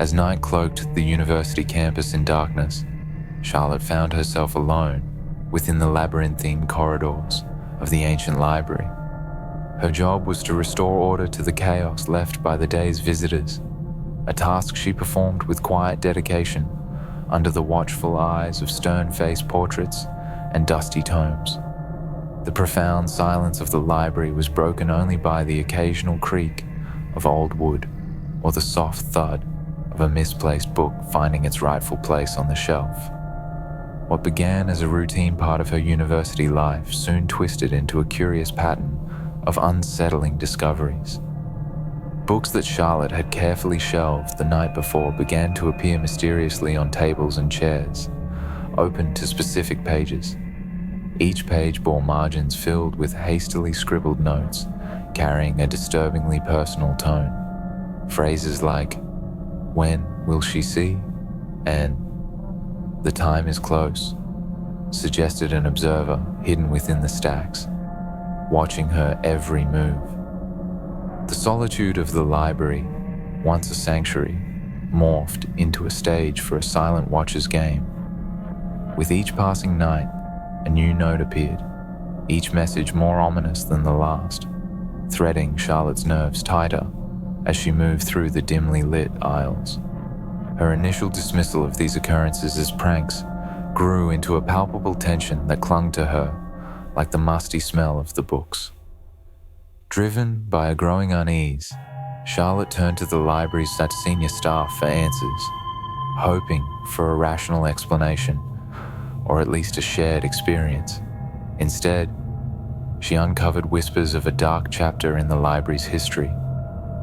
As night cloaked the university campus in darkness, Charlotte found herself alone within the labyrinthine corridors of the ancient library. Her job was to restore order to the chaos left by the day's visitors, a task she performed with quiet dedication under the watchful eyes of stern-faced portraits and dusty tomes. The profound silence of the library was broken only by the occasional creak of old wood or the soft thud of a misplaced book finding its rightful place on the shelf. What began as a routine part of her university life soon twisted into a curious pattern of unsettling discoveries. Books that Charlotte had carefully shelved the night before began to appear mysteriously on tables and chairs, open to specific pages. Each page bore margins filled with hastily scribbled notes, carrying a disturbingly personal tone. Phrases like, "When will she see?" and "The time is close," suggested an observer hidden within the stacks, watching her every move. The solitude of the library, once a sanctuary, morphed into a stage for a silent watcher's game. With each passing night, a new note appeared, each message more ominous than the last, threading Charlotte's nerves tighter as she moved through the dimly lit aisles. Her initial dismissal of these occurrences as pranks grew into a palpable tension that clung to her like the musty smell of the books. Driven by a growing unease, Charlotte turned to the library's senior staff for answers, hoping for a rational explanation, or at least a shared experience. Instead, she uncovered whispers of a dark chapter in the library's history,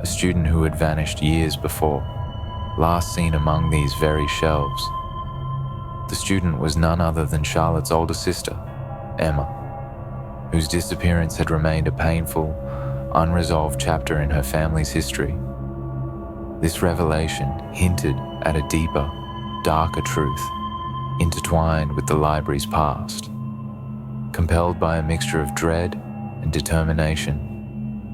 a student who had vanished years before, last seen among these very shelves. The student was none other than Charlotte's older sister, Emma, whose disappearance had remained a painful, unresolved chapter in her family's history. This revelation hinted at a deeper, darker truth, intertwined with the library's past. Compelled by a mixture of dread and determination,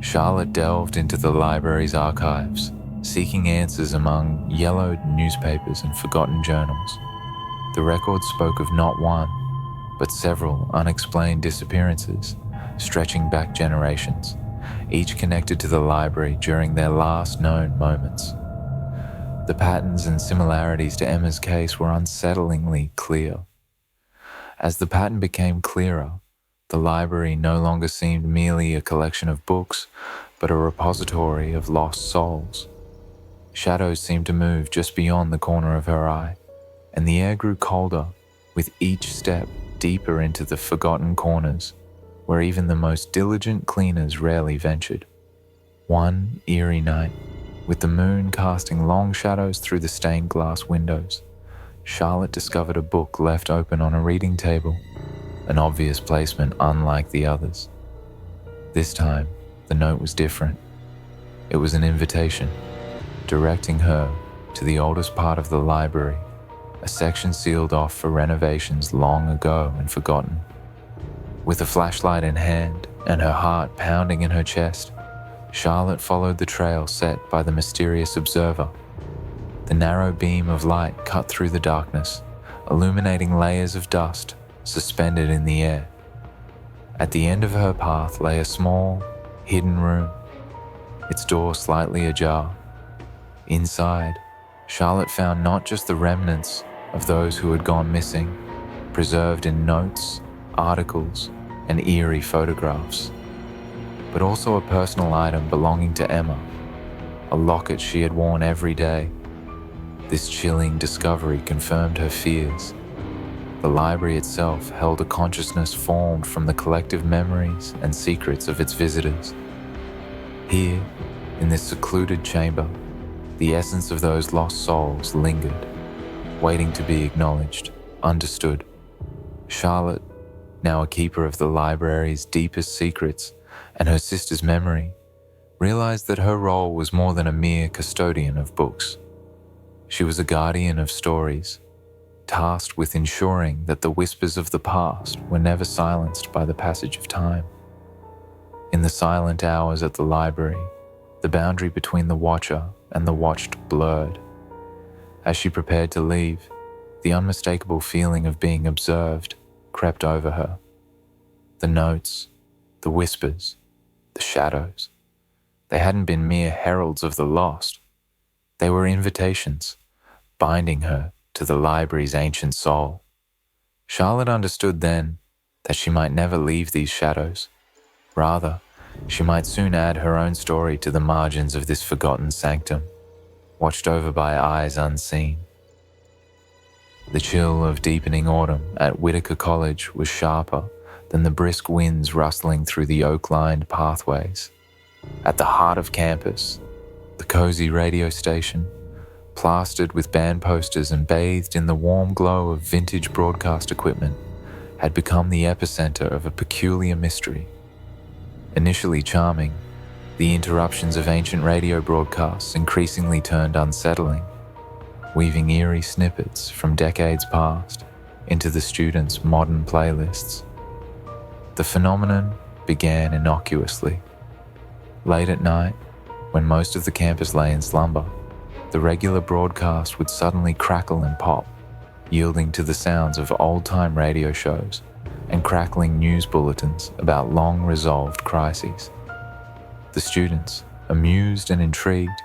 Charlotte delved into the library's archives, seeking answers among yellowed newspapers and forgotten journals. The records spoke of not one, but several unexplained disappearances, stretching back generations, each connected to the library during their last known moments. The patterns and similarities to Emma's case were unsettlingly clear. As the pattern became clearer, the library no longer seemed merely a collection of books, but a repository of lost souls. Shadows seemed to move just beyond the corner of her eye, and the air grew colder with each step deeper into the forgotten corners, where even the most diligent cleaners rarely ventured. One eerie night, with the moon casting long shadows through the stained glass windows, Charlotte discovered a book left open on a reading table, an obvious placement unlike the others. This time, the note was different. It was an invitation, directing her to the oldest part of the library, a section sealed off for renovations long ago and forgotten. With a flashlight in hand and her heart pounding in her chest, Charlotte followed the trail set by the mysterious observer. The narrow beam of light cut through the darkness, illuminating layers of dust suspended in the air. At the end of her path lay a small, hidden room, its door slightly ajar. Inside, Charlotte found not just the remnants of those who had gone missing, preserved in notes, articles, and eerie photographs, but also a personal item belonging to Emma, a locket she had worn every day. This chilling discovery confirmed her fears. The library itself held a consciousness formed from the collective memories and secrets of its visitors. Here, in this secluded chamber, the essence of those lost souls lingered, waiting to be acknowledged, understood. Charlotte, now a keeper of the library's deepest secrets and her sister's memory, realized that her role was more than a mere custodian of books. She was a guardian of stories, tasked with ensuring that the whispers of the past were never silenced by the passage of time. In the silent hours at the library, the boundary between the watcher and the watched blurred. As she prepared to leave, the unmistakable feeling of being observed crept over her. The notes, the whispers, the shadows. They hadn't been mere heralds of the lost. They were invitations, binding her to the library's ancient soul. Charlotte understood then that she might never leave these shadows. Rather, she might soon add her own story to the margins of this forgotten sanctum, watched over by eyes unseen. The chill of deepening autumn at Whitaker College was sharper than the brisk winds rustling through the oak-lined pathways. At the heart of campus, the cozy radio station, plastered with band posters and bathed in the warm glow of vintage broadcast equipment, had become the epicenter of a peculiar mystery. Initially charming, the interruptions of ancient radio broadcasts increasingly turned unsettling, weaving eerie snippets from decades past into the students' modern playlists. The phenomenon began innocuously. Late at night, when most of the campus lay in slumber, the regular broadcast would suddenly crackle and pop, yielding to the sounds of old-time radio shows and crackling news bulletins about long-resolved crises. The students, amused and intrigued,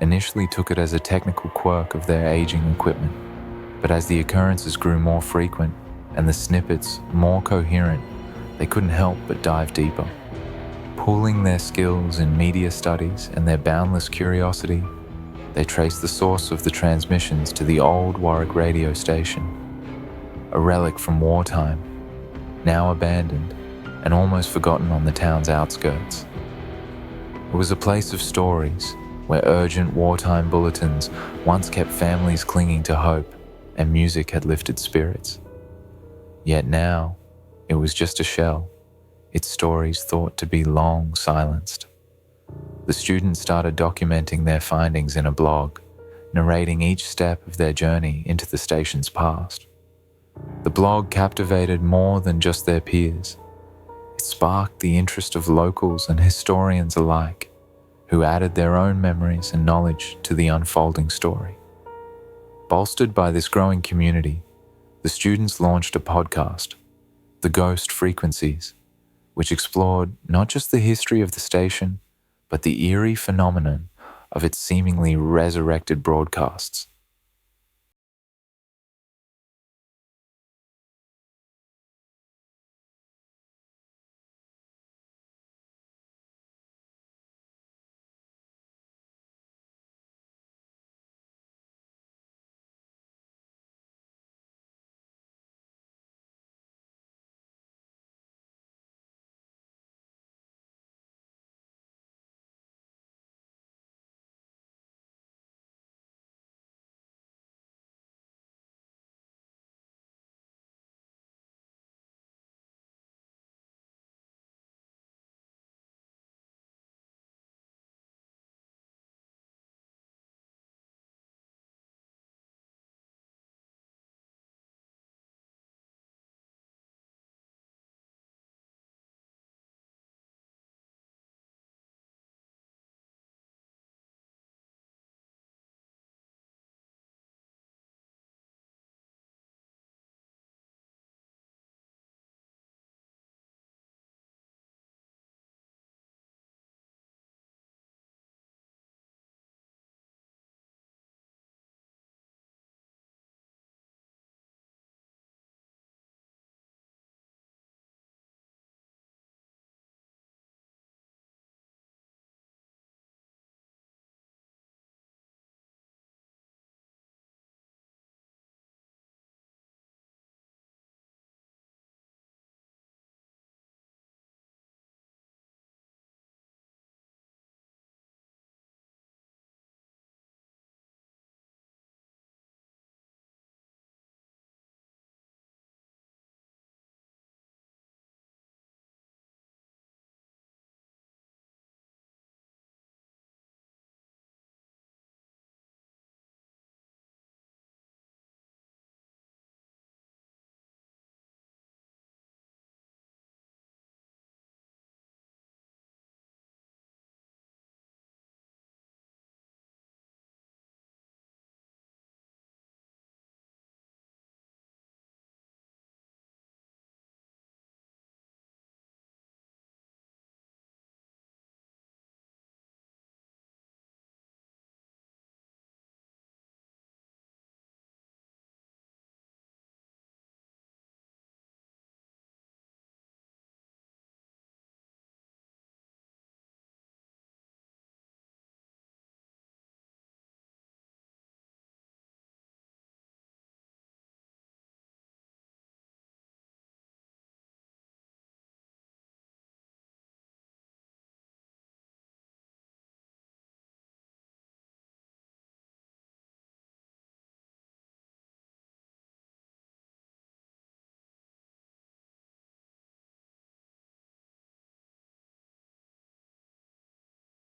initially took it as a technical quirk of their aging equipment, but as the occurrences grew more frequent and the snippets more coherent, they couldn't help but dive deeper. Pooling their skills in media studies and their boundless curiosity, they traced the source of the transmissions to the old Warwick radio station, a relic from wartime, now abandoned and almost forgotten on the town's outskirts. It was a place of stories where urgent wartime bulletins once kept families clinging to hope and music had lifted spirits. Yet now, it was just a shell, its stories thought to be long silenced. The students started documenting their findings in a blog, narrating each step of their journey into the station's past. The blog captivated more than just their peers. It sparked the interest of locals and historians alike, who added their own memories and knowledge to the unfolding story. Bolstered by this growing community, the students launched a podcast, The Ghost Frequencies, which explored not just the history of the station, but the eerie phenomenon of its seemingly resurrected broadcasts.